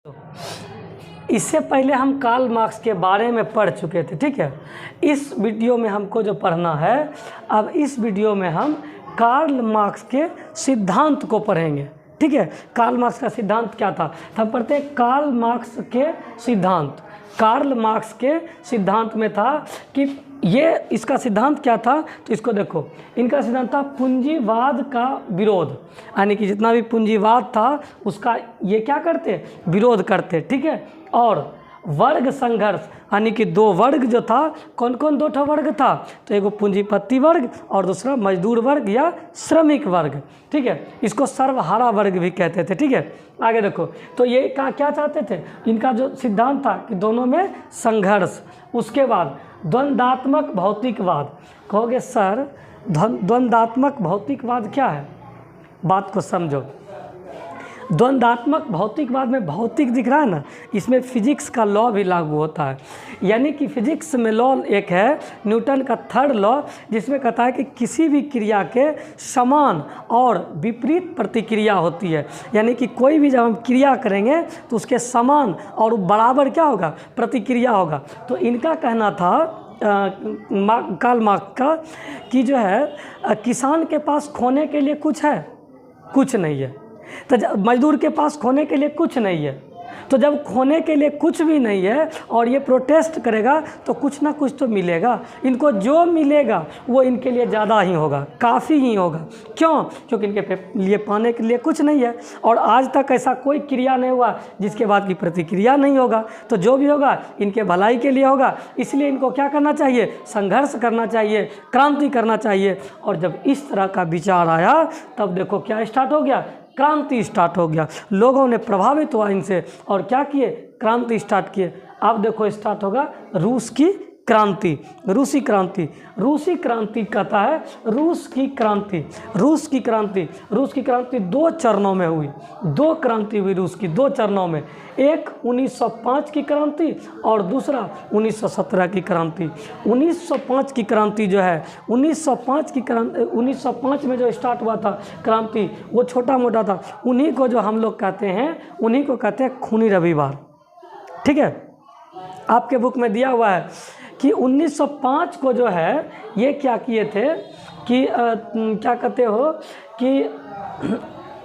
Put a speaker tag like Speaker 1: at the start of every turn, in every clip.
Speaker 1: इससे पहले हम कार्ल मार्क्स के बारे में पढ़ चुके थे, ठीक है। इस वीडियो में हमको जो पढ़ना है, अब इस वीडियो में हम कार्ल मार्क्स के सिद्धांत को पढ़ेंगे, ठीक है। कार्ल मार्क्स का सिद्धांत क्या था, तो हम पढ़ते हैं कार्ल मार्क्स के सिद्धांत। कार्ल मार्क्स के सिद्धांत में था कि ये इसका सिद्धांत क्या था, तो इसको देखो, इनका सिद्धांत था पूंजीवाद का विरोध, यानी कि जितना भी पूंजीवाद था उसका ये क्या करते, विरोध करते, ठीक है। और वर्ग संघर्ष, यानी कि दो वर्ग जो था, कौन कौन दो ठो वर्ग था, तो एगो पूंजीपति वर्ग और दूसरा मजदूर वर्ग या श्रमिक वर्ग, ठीक है। इसको सर्वहारा वर्ग भी कहते थे, ठीक है। आगे देखो, तो ये क्या चाहते थे, इनका जो सिद्धांत था कि दोनों में संघर्ष। उसके बाद द्वंद्वात्मक भौतिकवाद। कहोगे सर द्वंद्वात्मक भौतिकवाद क्या है, बात को समझो। द्वंद्वात्मक भौतिकवाद में भौतिक दिख रहा है ना, इसमें फिजिक्स का लॉ भी लागू होता है। यानी कि फिजिक्स में लॉ एक है न्यूटन का थर्ड लॉ, जिसमें कहता है कि किसी भी क्रिया के समान और विपरीत प्रतिक्रिया होती है। यानी कि कोई भी जब हम क्रिया करेंगे तो उसके समान और बराबर क्या होगा, प्रतिक्रिया होगा। तो इनका कहना था कार्ल मार्क्स का कि जो है किसान के पास खोने के लिए कुछ है, कुछ नहीं है। तो मजदूर के पास खोने के लिए कुछ नहीं है, तो जब खोने के लिए कुछ भी नहीं है और ये प्रोटेस्ट करेगा तो कुछ ना कुछ तो मिलेगा। इनको जो मिलेगा वो इनके लिए ज़्यादा ही होगा, काफ़ी ही होगा। क्यों? क्योंकि इनके लिए पाने के लिए कुछ नहीं है और आज तक ऐसा कोई क्रिया नहीं हुआ जिसके बाद की प्रतिक्रिया नहीं होगा। तो जो भी होगा इनके भलाई के लिए होगा, इसलिए इनको क्या करना चाहिए, संघर्ष करना चाहिए, क्रांति करना चाहिए। और जब इस तरह का विचार आया तब देखो क्या स्टार्ट हो गया, क्रांति स्टार्ट हो गया। लोगों ने प्रभावित हुआ इनसे और क्या किए, क्रांति स्टार्ट किए। अब देखो स्टार्ट होगा रूस की क्रांति, रूसी क्रांति। रूसी क्रांति कहता है रूस की क्रांति। रूस की क्रांति, रूस की क्रांति दो चरणों में हुई, दो क्रांति हुई रूस की, दो चरणों में। एक 1905 की क्रांति और दूसरा 1917 की क्रांति। 1905 की क्रांति जो है, 1905 की क्रांति, 1905 में जो स्टार्ट हुआ था क्रांति, वो छोटा मोटा था। उन्हीं को जो हम लोग कहते हैं, उन्हीं को कहते हैं खूनी रविवार, ठीक है। आपके बुक में दिया हुआ है कि 1905 को जो है ये क्या किए थे कि क्या कहते हो कि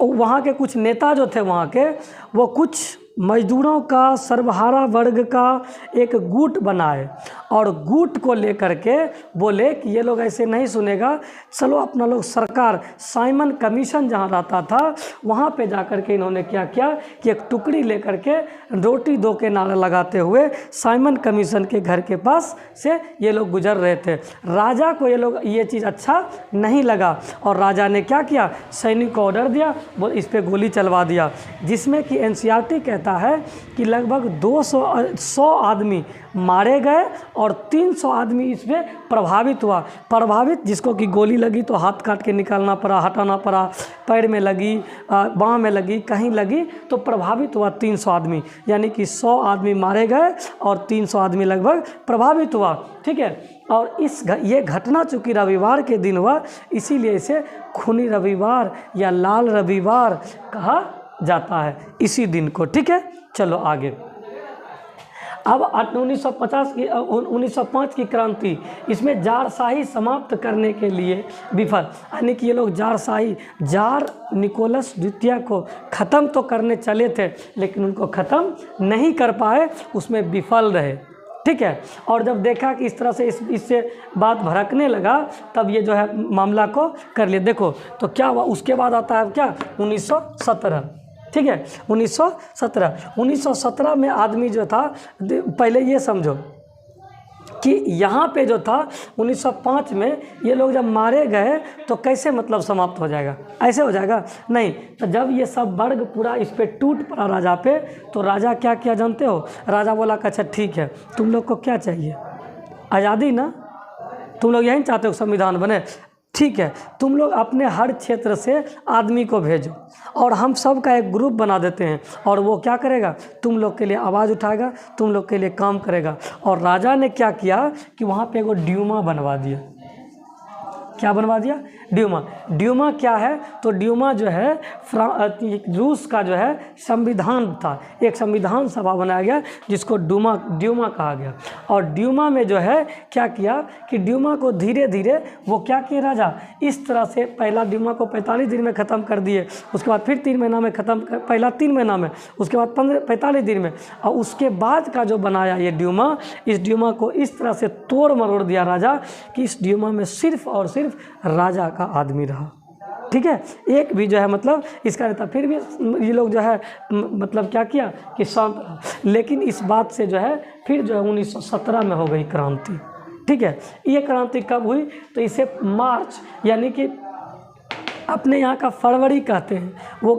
Speaker 1: वहाँ के कुछ नेता जो थे वहाँ के, वो कुछ मजदूरों का, सर्वहारा वर्ग का एक गुट बनाए और गुट को लेकर के बोले कि ये लोग ऐसे नहीं सुनेगा, चलो अपना लोग सरकार, साइमन कमीशन जहाँ रहता था वहाँ पे जाकर के इन्होंने क्या किया कि एक टुकड़ी लेकर के रोटी दो के नारा लगाते हुए साइमन कमीशन के घर के पास से ये लोग गुजर रहे थे। राजा को ये चीज़ अच्छा नहीं लगा और राजा ने क्या किया, सैनिक को ऑर्डर दिया, वो इस पर गोली चलवा दिया। जिसमें कि एनसीईआरटी कहता है कि लगभग 100 आदमी मारे गए और 300 आदमी इसमें प्रभावित हुआ। प्रभावित जिसको कि गोली लगी तो हाथ काट के निकालना पड़ा, हटाना पड़ा, पैर में लगी, बाँह में लगी, कहीं लगी तो प्रभावित हुआ 300 आदमी। यानी कि 100 आदमी मारे गए और 300 आदमी लगभग प्रभावित हुआ, ठीक है। और ये घटना चूँकि रविवार के दिन हुआ, इसीलिए इसे खूनी रविवार या लाल रविवार कहा जाता है इसी दिन को, ठीक है। चलो आगे। अब 1905 की क्रांति, इसमें जारशाही समाप्त करने के लिए विफल, यानी कि ये लोग जारशाही, जार निकोलस द्वितीय को ख़त्म तो करने चले थे लेकिन उनको ख़त्म नहीं कर पाए, उसमें विफल रहे, ठीक है। और जब देखा कि इस तरह से इससे बात भड़कने लगा, तब ये जो है मामला को कर लिया। देखो तो क्या हुआ, उसके बाद आता है क्या, 1917, ठीक है। 1917 में आदमी जो था, पहले ये समझो कि यहाँ पे जो था 1905 में ये लोग जब मारे गए तो कैसे मतलब समाप्त हो जाएगा, ऐसे हो जाएगा नहीं। तो जब ये सब वर्ग पूरा इस पे टूट पड़ा राजा पे, तो राजा क्या किया जानते हो, राजा बोला कि अच्छा ठीक है, तुम लोग को क्या चाहिए, आज़ादी ना, तुम लोग यही चाहते हो संविधान बने, ठीक है, तुम लोग अपने हर क्षेत्र से आदमी को भेजो और हम सब का एक ग्रुप बना देते हैं और वो क्या करेगा, तुम लोग के लिए आवाज़ उठाएगा, तुम लोग के लिए काम करेगा। और राजा ने क्या किया कि वहाँ पे एगो ड्यूमा बनवा दिया, क्या बनवा दिया? ड्यूमा। ड्यूमा क्या है? तो ड्यूमा जो है रूस का जो है संविधान था, एक संविधान सभा बनाया गया जिसको ड्यूमा कहा गया। और ड्यूमा में जो है क्या किया कि ड्यूमा को धीरे धीरे वो क्या किए राजा, इस तरह से पहला ड्यूमा को 45 दिन में ख़त्म कर दिए, उसके बाद फिर 3 महीना में ख़त्म, पहला 3 महीना में, उसके बाद 45 दिन में, और उसके बाद का जो बनाया ये ड्यूमा, इस ड्यूमा को इस तरह से तोड़ मरोड़ दिया राजा कि इस ड्यूमा में सिर्फ और सिर्फ राजा का आदमी रहा। ठीक है, एक भी जो है मतलब इसका रहता, फिर भी ये लोग जो है मतलब क्या किया कि शांत, लेकिन इस बात से जो है फिर जो है 1917 में हो गई क्रांति। ठीक है, ये क्रांति कब हुई? तो इसे मार्च यानी कि अपने यहाँ का फरवरी कहते हैं, वो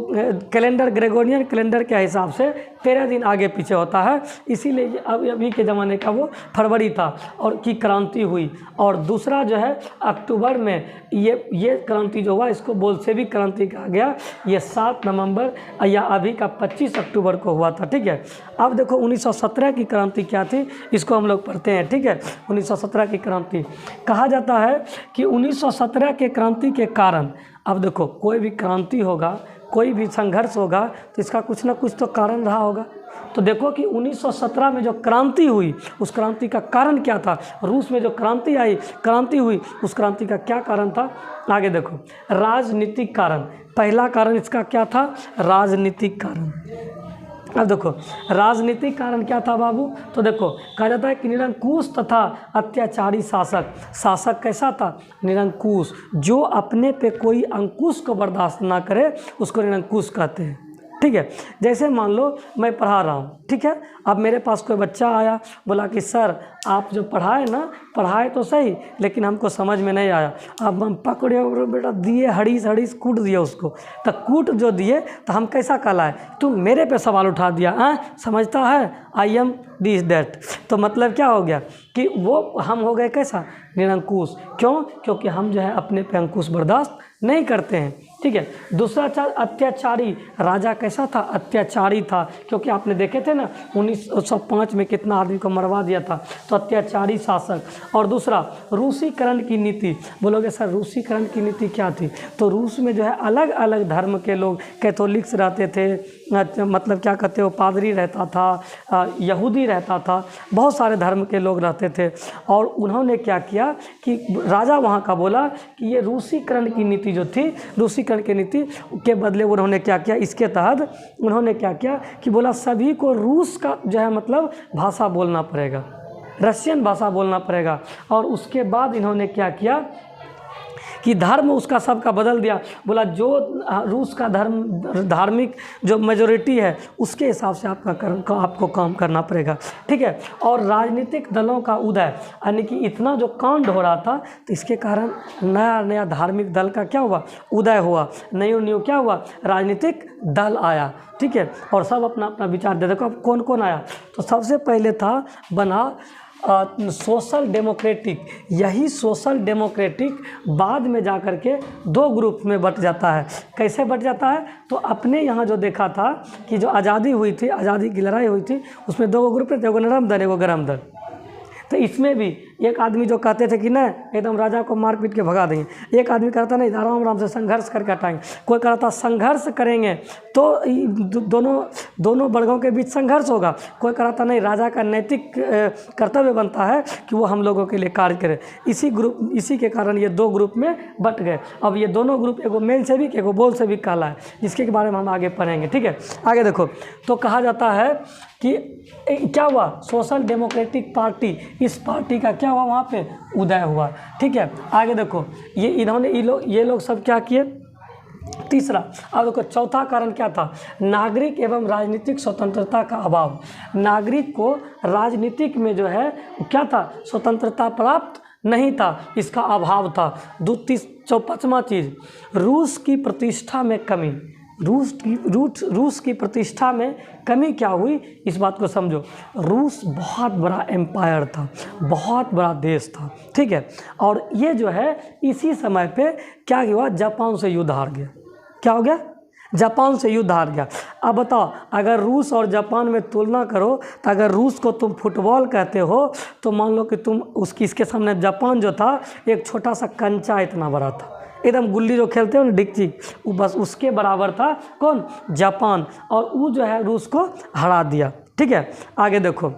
Speaker 1: कैलेंडर ग्रेगोरियन कैलेंडर के हिसाब से 13 दिन आगे पीछे होता है, इसीलिए अभी के ज़माने का वो फरवरी था और की क्रांति हुई। और दूसरा जो है अक्टूबर में ये क्रांति जो हुआ इसको बोल्शेविक क्रांति कहा गया, ये 7 नवंबर या अभी का 25 अक्टूबर को हुआ था। ठीक है, अब देखो 1917 की क्रांति क्या थी, इसको हम लोग पढ़ते हैं। ठीक है, 1917 की क्रांति कहा जाता है कि 1917 के क्रांति के कारण, अब देखो कोई भी क्रांति होगा, कोई भी संघर्ष होगा तो इसका कुछ ना कुछ तो कारण रहा होगा। तो देखो कि 1917 में जो क्रांति हुई उस क्रांति का कारण क्या था, रूस में जो क्रांति हुई उस क्रांति का क्या कारण था, आगे देखो। राजनीतिक कारण, पहला कारण इसका क्या था? राजनीतिक कारण। अब देखो राजनीतिक कारण क्या था बाबू, तो देखो कहा जाता है कि निरंकुश तथा अत्याचारी शासक कैसा था? निरंकुश, जो अपने पे कोई अंकुश को बर्दाश्त ना करे उसको निरंकुश कहते हैं। ठीक है, जैसे मान लो मैं पढ़ा रहा हूँ, ठीक है, अब मेरे पास कोई बच्चा आया, बोला कि सर आप जो पढ़ाए तो सही लेकिन हमको समझ में नहीं आया। अब हम पकड़े बेटा दिए हड़ीस कूट दिए उसको, तो कूट जो दिए तो हम कैसा कहलाए, तुम मेरे पे सवाल उठा दिया, समझता है आई एम दिस दैट। तो मतलब क्या हो गया कि वो हम हो गए कैसा? निरंकुश। क्यों? क्योंकि हम जो है अपने पे अंकुश बर्दाश्त नहीं करते हैं। ठीक है, दूसरा अत्याचारी, राजा कैसा था? अत्याचारी था, क्योंकि आपने देखे थे ना 1905 में कितना आदमी को मरवा दिया था, तो अत्याचारी शासक। और दूसरा रूसीकरण की नीति। बोलोगे सर रूसीकरण की नीति क्या थी? तो रूस में जो है अलग अलग धर्म के लोग, कैथोलिक्स रहते थे, मतलब क्या कहते हो, पादरी रहता था, यहूदी रहता था, बहुत सारे धर्म के लोग रहते थे। और उन्होंने क्या किया कि राजा वहाँ का बोला कि ये रूसीकरण की नीति जो थी, रूसीकरण की नीति के बदले उन्होंने क्या किया, इसके तहत उन्होंने क्या किया कि बोला सभी को रूस का जो है मतलब भाषा बोलना पड़ेगा, रशियन भाषा बोलना पड़ेगा। और उसके बाद इन्होंने क्या किया कि धर्म उसका सबका बदल दिया, बोला जो रूस का धार्मिक जो मेजोरिटी है उसके हिसाब से आपको काम करना पड़ेगा। ठीक है, और राजनीतिक दलों का उदय, यानी कि इतना जो कांड हो रहा था तो इसके कारण नया धार्मिक दल का क्या हुआ? उदय हुआ, न्यू क्या हुआ? राजनीतिक दल आया। ठीक है, और सब अपना अपना विचार दे। देखो अब कौन कौन आया, तो सबसे पहले था बना सोशल डेमोक्रेटिक। यही सोशल डेमोक्रेटिक बाद में जा कर के 2 ग्रुप में बट जाता है। कैसे बट जाता है? तो अपने यहाँ जो देखा था कि जो आज़ादी हुई थी, आज़ादी की लड़ाई हुई थी, उसमें 2 ग्रुप थे, एगो नरम दल एगो गरम दल। तो इसमें भी एक आदमी जो कहते थे कि नहीं एकदम राजा को मार पीट के भगा देंगे, एक आदमी कहता नहीं आराम से संघर्ष करके हटाएंगे, कोई कहता संघर्ष करेंगे तो दोनों वर्गों के बीच संघर्ष होगा, कोई कहता नहीं राजा का नैतिक कर्तव्य बनता है कि वो हम लोगों के लिए कार्य करे। इसी के कारण ये 2 ग्रुप में बट गए। अब ये दोनों ग्रुप एगो मेलसेविक एगो बोल्शेविक कहला है, जिसके बारे में हम आगे पढ़ेंगे। ठीक है, आगे देखो तो कहा जाता है कि क्या हुआ? सोशल डेमोक्रेटिक पार्टी, इस पार्टी का क्या हुआ? वहाँ पे उदय हुआ। ठीक है, आगे देखो ये लोग सब क्या किए? तीसरा, अब देखो चौथा कारण क्या था? नागरिक एवं राजनीतिक स्वतंत्रता का अभाव। नागरिक को राजनीतिक में जो है क्या था? स्वतंत्रता प्राप्त नहीं था, इसका अभाव था। 5वां चीज़, रूस की प्रतिष्ठा में कमी। रूस की प्रतिष्ठा में कमी क्या हुई, इस बात को समझो। रूस बहुत बड़ा एम्पायर था, बहुत बड़ा देश था। ठीक है, और ये जो है इसी समय पे क्या हुआ? जापान से युद्ध हार गया। क्या हो गया? जापान से युद्ध हार गया। अब बताओ, अगर रूस और जापान में तुलना करो तो अगर रूस को तुम फुटबॉल कहते हो तो मान लो कि तुम इसके सामने जापान जो था एक छोटा सा कंचा इतना बड़ा था, एकदम गुल्ली जो खेलते हो ना डिक्ची, वो बस उसके बराबर था कौन, जापान, और वो जो है रूस को हरा दिया। ठीक है, आगे देखो,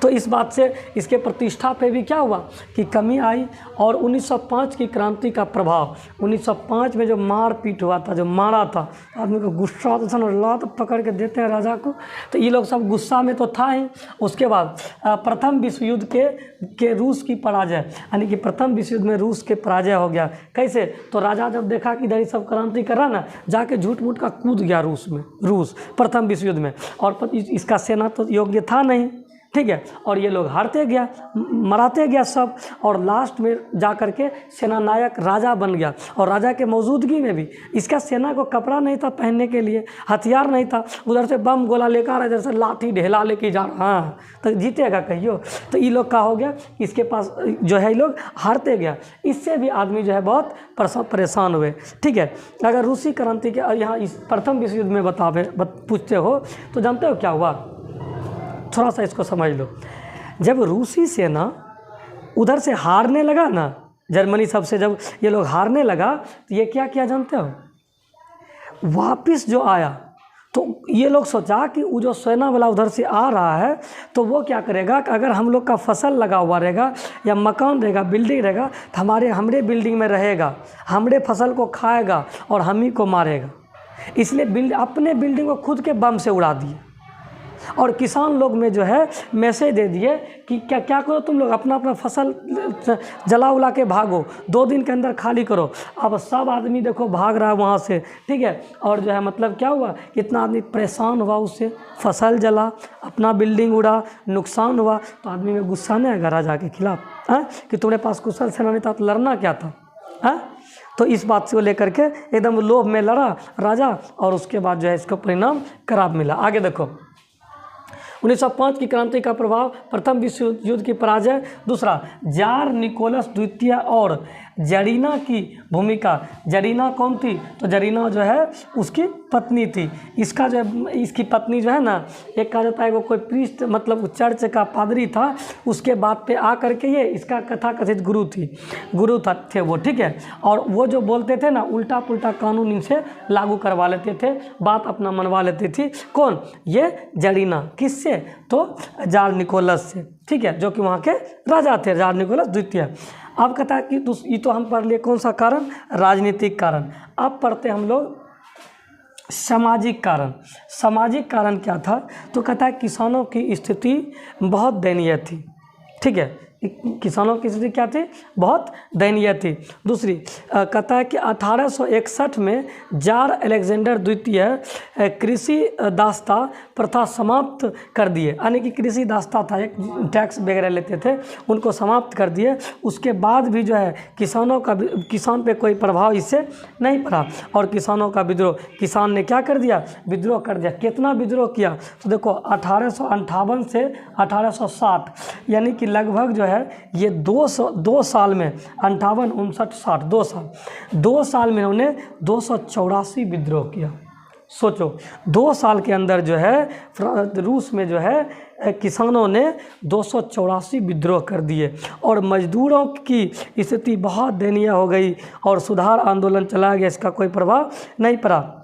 Speaker 1: तो इस बात से इसके प्रतिष्ठा पे भी क्या हुआ कि कमी आई। और 1905 की क्रांति का प्रभाव, 1905 में जो मार पीट हुआ था, जो मारा था, आदमी को गुस्सा आता था ना, लात पकड़ के देते हैं राजा को, तो ये लोग सब गुस्सा में तो था ही। उसके बाद प्रथम विश्व युद्ध के रूस की पराजय, यानी कि प्रथम विश्व युद्ध में रूस के पराजय हो गया। कैसे, तो राजा जब देखा कि इधर सब क्रांति कर रहा ना, जाके झूठ मूठ का कूद गया रूस प्रथम विश्व युद्ध में, और इसका सेना तो योग्य था नहीं। ठीक है, और ये लोग हारते गया, मराते गया सब, और लास्ट में जा कर के सेना नायक राजा बन गया। और राजा के मौजूदगी में भी इसका सेना को कपड़ा नहीं था पहनने के लिए, हथियार नहीं था, उधर से बम गोला लेकर आ रहा है, इधर से लाठी ढेला लेके जा रहा, हाँ तो जीतेगा कहियो। तो ये लोग का हो गया, इसके पास जो है ये लोग हारते गया। इससे भी आदमी जो है बहुत परेशान हुए। ठीक है, अगर रूसी क्रांति के यहाँ इस प्रथम विश्व युद्ध में पूछते हो तो जानते हो क्या हुआ, थोड़ा सा इसको समझ लो। जब रूसी सेना उधर से हारने लगा ना, जर्मनी सबसे जब ये लोग हारने लगा, तो ये क्या किया जानते हो, वापस जो आया तो ये लोग सोचा कि वो जो सेना वाला उधर से आ रहा है तो वो क्या करेगा कि अगर हम लोग का फसल लगा हुआ रहेगा या मकान रहेगा, बिल्डिंग रहेगा, तो हमरे बिल्डिंग में रहेगा, हमरे फसल को खाएगा और हम ही को मारेगा। इसलिए अपने बिल्डिंग को खुद के बम से उड़ा दिए। और किसान लोग में जो है मैसेज दे दिए कि क्या करो तुम लोग, अपना अपना फसल जला उला के भागो, 2 दिन के अंदर खाली करो। अब सब आदमी देखो भाग रहा है वहाँ से। ठीक है, और जो है मतलब क्या हुआ, कितना आदमी परेशान हुआ उससे, फसल जला, अपना बिल्डिंग उड़ा, नुकसान हुआ। तो आदमी में गुस्सा नहीं आएगा राजा के खिलाफ, हाँ, कि तुम्हारे पास कुशल सेना नहीं था तो लड़ना क्या था, हाँ। तो इस बात से लेकर के एकदम लोभ में लड़ा राजा, और उसके बाद जो है इसका परिणाम खराब मिला। आगे देखो, 1905 की क्रांति का प्रभाव, प्रथम विश्व युद्ध की पराजय, दूसरा जार निकोलस द्वितीय और जरीना की भूमिका। जरीना कौन थी, तो जरीना जो है उसकी पत्नी थी। इसका जो है, इसकी पत्नी जो है ना, एक कहा जाता है वो कोई प्रीस्ट मतलब चर्च का पादरी था, उसके बाद पे आ करके ये इसका कथा कथित गुरु थे वो। ठीक है, और वो जो बोलते थे ना, उल्टा पुल्टा कानून इनसे लागू करवा लेते थे, बात अपना मनवा लेती थी। कौन, ये जरीना, किससे, तो जार निकोलस से। ठीक है, जो कि वहाँ के राजा थे, जार निकोलस द्वितीय। अब कहता है कि ये तो हम पढ़ लिए कौन सा कारण, राजनीतिक कारण। अब पढ़ते हम लोग सामाजिक कारण। सामाजिक कारण क्या था, तो कहता है किसानों की स्थिति बहुत दयनीय थी। ठीक है, किसानों की स्थिति क्या थी, बहुत दयनीय थी। दूसरी कहता है कि 1861 में जार अलेक्जेंडर द्वितीय कृषि दास्ता प्रथा समाप्त कर दिए, यानी कि कृषि दास्ता था, एक टैक्स वगैरह लेते थे, उनको समाप्त कर दिए। उसके बाद भी जो है किसान पे कोई प्रभाव इससे नहीं पड़ा, और किसानों का विद्रोह, किसान ने क्या कर दिया, विद्रोह कर दिया। कितना विद्रोह किया, तो देखो 1858 से 1860, यानी कि लगभग जो है ये 2 साल में 58, 59, 60, 2 साल में उन्होंने 284 विद्रोह किया। सोचो 2 साल के अंदर जो है रूस में जो है किसानों ने 284 विद्रोह कर दिए, और मजदूरों की स्थिति बहुत दयनीय हो गई, और सुधार आंदोलन चला गया, इसका कोई प्रभाव नहीं पड़ा।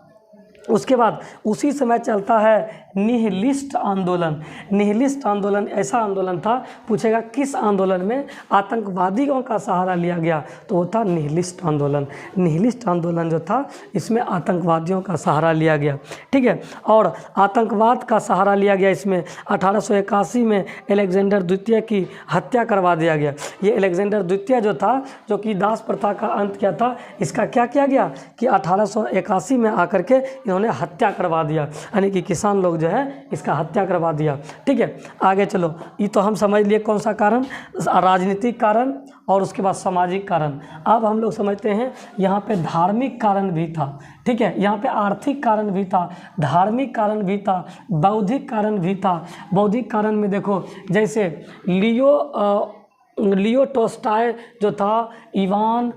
Speaker 1: उसके बाद उसी समय चलता है निहिलिस्ट आंदोलन। निहिलिस्ट आंदोलन ऐसा आंदोलन था, पूछेगा किस आंदोलन में आतंकवादियों का सहारा लिया गया, तो वो था निहिलिस्ट आंदोलन। निहिलिस्ट आंदोलन जो था इसमें आतंकवादियों का सहारा लिया गया। ठीक है, और आतंकवाद का सहारा लिया गया इसमें 1881 में अलेक्जेंडर द्वितीय की हत्या करवा दिया गया। ये अलेक्जेंडर द्वितीय जो था, जो कि दास प्रथा का अंत किया था, इसका क्या किया गया कि 1881 में आकर के इन्होंने हत्या करवा दिया, यानी कि किसान लोग जो है इसका हत्या करवा दिया। ठीक है, आगे चलो, ये तो हम समझ लिए कौन सा कारण, राजनीतिक कारण, और उसके बाद सामाजिक कारण। अब हम लोग समझते हैं यहाँ पे धार्मिक कारण भी था। ठीक है, यहाँ पे आर्थिक कारण भी था, धार्मिक कारण भी था, बौद्धिक कारण भी था। बौद्धिक कारण में देखो, जैसे लियो टोल्स्टॉय जो था, इवान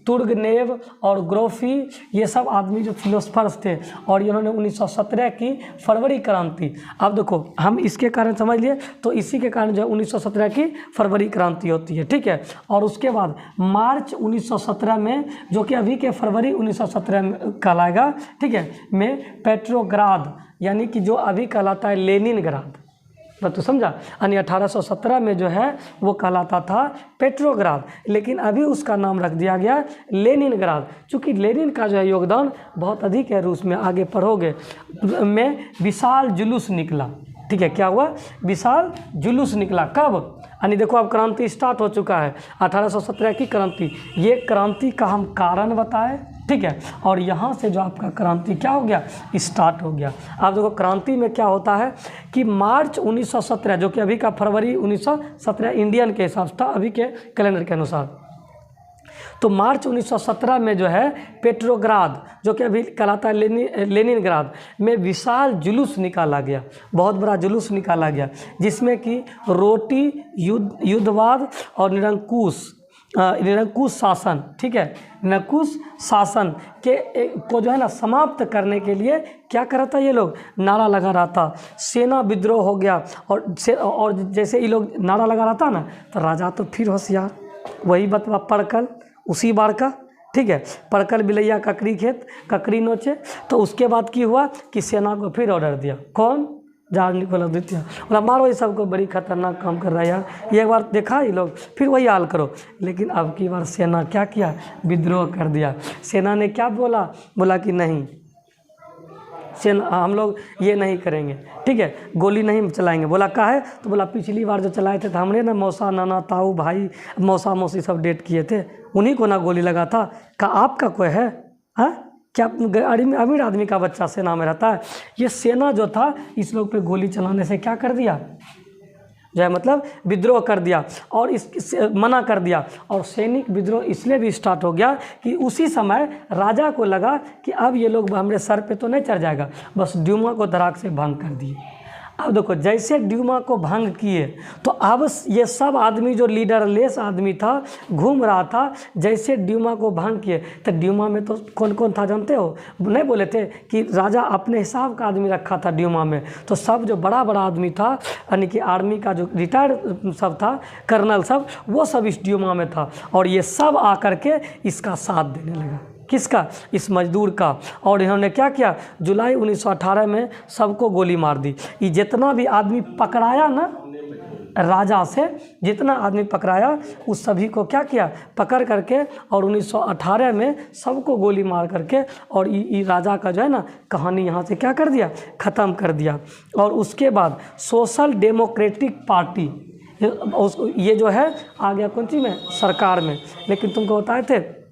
Speaker 1: तुर्गनेव और ग्रोफी, ये सब आदमी जो फिलोसफर्स थे, और इन्होंने 1917 की फरवरी क्रांति, अब देखो हम इसके कारण समझ लिए, तो इसी के कारण जो है 1917 की फरवरी क्रांति होती है, ठीक है। और उसके बाद मार्च 1917 में, जो कि अभी के फरवरी 1917 में कहलाएगा, ठीक है, में पेट्रोग्राद, यानी कि जो अभी कहलाता है लेनिनग्राद, तो समझा, यानी 1817 में जो है वो कहलाता था पेट्रोग्राद, लेकिन अभी उसका नाम रख दिया गया लेनिनग्राद, चूँकि लेनिन का जो है योगदान बहुत अधिक है रूस में, आगे पढ़ोगे, में विशाल जुलूस निकला, ठीक है। क्या हुआ? विशाल जुलूस निकला, कब? यानी देखो अब क्रांति स्टार्ट हो चुका है, 1817 की क्रांति, ये क्रांति का हम कारण बताए, ठीक है, और यहाँ से जो आपका क्रांति क्या हो गया, स्टार्ट हो गया। अब देखो क्रांति में क्या होता है कि मार्च 1917, जो कि अभी का फरवरी 1917 इंडियन के हिसाब से था, अभी के कैलेंडर के अनुसार, तो मार्च 1917 में जो है पेट्रोग्राद, जो कि अभी कहलाता है लेनिनग्राद, में विशाल जुलूस निकाला गया, बहुत बड़ा जुलूस निकाला गया, जिसमें कि रोटी, युद्धवाद और निरंकुश शासन, ठीक है, निरंकुश शासन को जो है ना समाप्त करने के लिए क्या कर रहा था ये लोग, नारा लगा रहा था, सेना विद्रोह हो गया, और जैसे ये लोग नारा लगा रहा था ना, तो राजा तो फिर होशियार, वही बतवा परकल उसी बार का, ठीक है, परकल बिलैया ककरी खेत ककरी नोचे। तो उसके बाद की हुआ कि सेना को फिर ऑर्डर दिया, कौन? जार निकोलस द्वितीय, बोला मारो ये सबको, बड़ी खतरनाक काम कर रहा है यार, ये एक बार देखा ये लोग, फिर वही हाल करो। लेकिन अब की बार सेना क्या किया, विद्रोह कर दिया। सेना ने क्या बोला कि नहीं, सेना हम लोग ये नहीं करेंगे, ठीक है, गोली नहीं चलाएंगे। बोला का है, तो बोला पिछली बार जो चलाए थे तो हमने ना मौसा नाना ताऊ भाई मौसा मौसी सब डेट किए थे, उन्हीं को ना गोली लगा था। का आपका कोई है? हाँ, क्या अमीर आदमी का बच्चा सेना में रहता है? ये सेना जो था इस लोग पे गोली चलाने से क्या कर दिया, जो है मतलब विद्रोह कर दिया, और मना कर दिया। और सैनिक विद्रोह इसलिए भी स्टार्ट हो गया कि उसी समय राजा को लगा कि अब ये लोग हमारे सर पे तो नहीं चढ़ जाएगा, बस ड्यूमा को धड़ाक से भंग कर दिए। अब देखो जैसे ड्यूमा को भंग किए, तो अब ये सब आदमी जो लीडरलेस आदमी था, घूम रहा था, जैसे ड्यूमा को भंग किए, तो ड्यूमा में तो कौन कौन था जानते हो? नहीं बोले थे कि राजा अपने हिसाब का आदमी रखा था ड्यूमा में, तो सब जो बड़ा बड़ा आदमी था, यानी कि आर्मी का जो रिटायर्ड सब था, कर्नल सब, वो सब इस ड्यूमा में था, और ये सब आकर के इसका साथ देने लगा। किसका? इस मजदूर का। और इन्होंने क्या किया, जुलाई 1918 में सबको गोली मार दी। ये जितना भी आदमी पकड़ाया ना राजा से, जितना आदमी पकड़ाया उस सभी को क्या किया, पकड़ करके, और 1918 में सबको गोली मार करके, और ये राजा का जो है ना कहानी यहाँ से क्या कर दिया, ख़त्म कर दिया। और उसके बाद सोशल डेमोक्रेटिक पार्टी, ये जो है आ गया कौन सी में, सरकार में। लेकिन तुमको बताए थे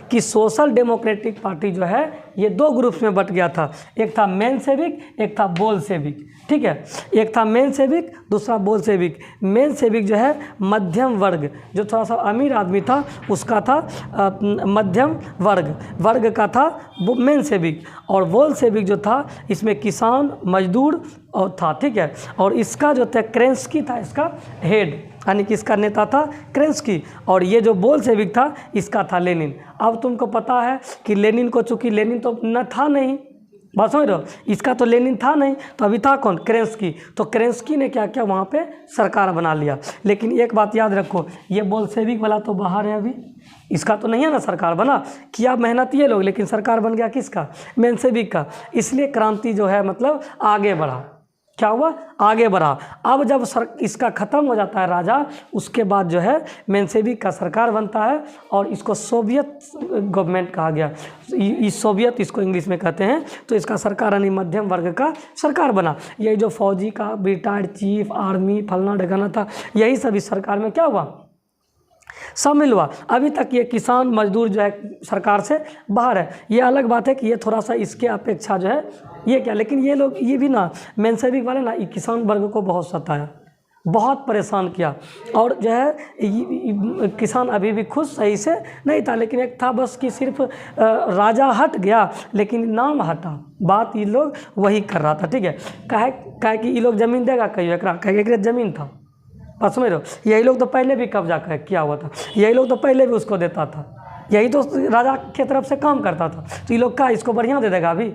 Speaker 1: कि सोशल डेमोक्रेटिक पार्टी जो है ये दो ग्रुप्स में बट गया था, एक था मेनसेविक, एक था बोल्शेविक, ठीक है, एक था मेनसेविक, दूसरा बोल्शेविक। मेनसेविक जो है मध्यम वर्ग, जो थोड़ा सा अमीर आदमी था उसका था मध्यम वर्ग का था मेनसेविक, और बोल्शेविक जो था इसमें किसान मजदूर और था, ठीक है। और इसका जो था केरेंस्की था इसका हेड, यानी कि इसका नेता था केरेंस्की, और ये जो बोल्शेविक था इसका था लेनिन। अब तुमको पता है कि लेनिन को, चूँकि लेनिन तो न था नहीं, बात समझ रहे हो, इसका तो लेनिन था नहीं, तो अभी था कौन, केरेंस्की। तो केरेंस्की ने क्या किया, वहाँ पे सरकार बना लिया। लेकिन एक बात याद रखो, ये बोल्शेविक वाला तो बाहर है अभी, इसका तो नहीं है ना सरकार बना, किया मेहनत ये लोग, लेकिन सरकार बन गया किसका, मेनसेविक का। इसलिए क्रांति जो है मतलब आगे बढ़ा। क्या हुआ, आगे बढ़ा। अब जब इसका ख़त्म हो जाता है राजा, उसके बाद जो है मेनसेविक का सरकार बनता है, और इसको सोवियत गवर्नमेंट कहा गया। इस सोवियत इसको इंग्लिश में कहते हैं। तो इसका सरकार यानी मध्यम वर्ग का सरकार बना। यही जो फौजी का रिटायर्ड चीफ, आर्मी फलना ढकाना था, यही सब इस सरकार में क्या हुआ, शामिल हुआ। अभी तक ये किसान मजदूर जो है सरकार से बाहर है। ये अलग बात है कि ये थोड़ा सा इसके अपेक्षा जो है ये क्या, लेकिन ये लोग ये भी ना मेनसेविक वाले ना ये किसान वर्ग को बहुत सताया, बहुत परेशान किया। और जो है किसान अभी भी खुश सही से नहीं था, लेकिन एक था बस कि सिर्फ राजा हट गया लेकिन नाम हटा, बात ये लोग वही कर रहा था, ठीक है। काहे कि ये लोग ज़मीन देगा कहीं एकरा, कहे एक ज़मीन था, बात समझ रहे हो। यही लोग तो पहले भी कब्जा किया हुआ था, यही लोग तो पहले भी उसको देता था, यही तो राजा के तरफ से काम करता था। तो ये लोग का इसको बढ़िया दे देगा, अभी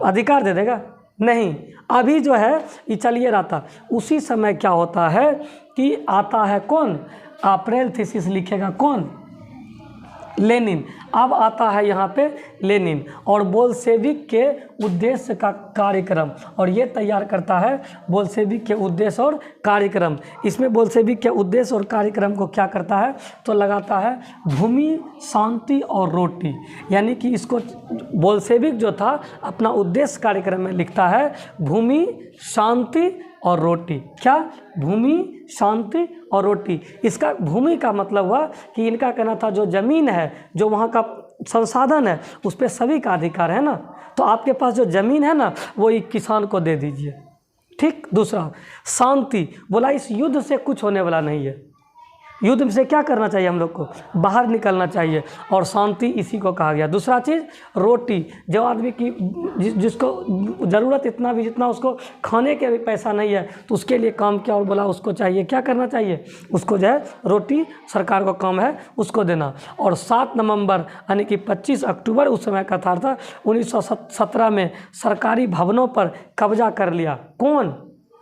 Speaker 1: अधिकार दे देगा? नहीं। अभी जो है ये चलिए रहा था, उसी समय क्या होता है कि आता है कौन, अप्रैल थीसिस लिखेगा कौन, लेनिन। अब आता है यहाँ पे लेनिन और बोल्शेविक के उद्देश्य का कार्यक्रम, और ये तैयार करता है बोल्शेविक के उद्देश्य और कार्यक्रम। इसमें बोल्शेविक के उद्देश्य और कार्यक्रम को क्या करता है तो लगाता है भूमि, शांति और रोटी। यानी कि इसको बोल्शेविक जो था अपना उद्देश्य कार्यक्रम में लिखता है भूमि, शांति और रोटी। क्या? भूमि, शांति और रोटी। इसका भूमि का मतलब हुआ कि इनका कहना था जो ज़मीन है, जो वहाँ का संसाधन है, उस पर सभी का अधिकार है ना, तो आपके पास जो ज़मीन है ना वो एक किसान को दे दीजिए, ठीक। दूसरा शांति, बोला इस युद्ध से कुछ होने वाला नहीं है, युद्ध से क्या करना चाहिए, हम लोग को बाहर निकलना चाहिए, और शांति इसी को कहा गया। दूसरा चीज़ रोटी, जो आदमी की जिसको ज़रूरत इतना भी जितना उसको खाने के भी पैसा नहीं है तो उसके लिए काम किया और बोला उसको चाहिए, क्या करना चाहिए, उसको जो है रोटी सरकार को काम है उसको देना। और 7 नवंबर यानी कि 25 अक्टूबर उस समय का था 1917 में सरकारी भवनों पर कब्जा कर लिया। कौन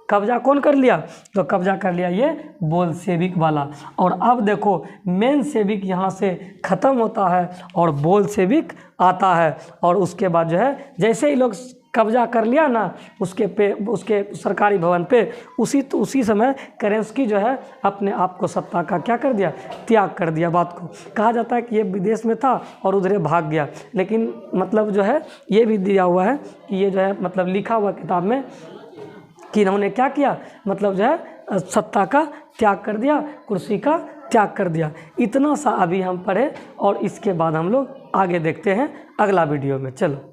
Speaker 1: कब्जा कौन कर लिया? तो कब्जा कर लिया ये बोल्शेविक वाला। और अब देखो मेनशेविक यहाँ से ख़त्म होता है और बोल्शेविक आता है, और उसके बाद जो है जैसे ही लोग कब्जा कर लिया ना उसके सरकारी भवन पे, उसी समय केरेंस्की जो है अपने आप को सत्ता का क्या कर दिया, त्याग कर दिया। बात को कहा जाता है कि ये विदेश में था और उधरे भाग गया, लेकिन मतलब जो है ये भी दिया हुआ है कि ये जो है मतलब लिखा हुआ किताब में कि इन्होंने क्या किया, मतलब जो है सत्ता का त्याग कर दिया, कुर्सी का त्याग कर दिया। इतना सा अभी हम पढ़े और इसके बाद हम लोग आगे देखते हैं अगला वीडियो में। चलो।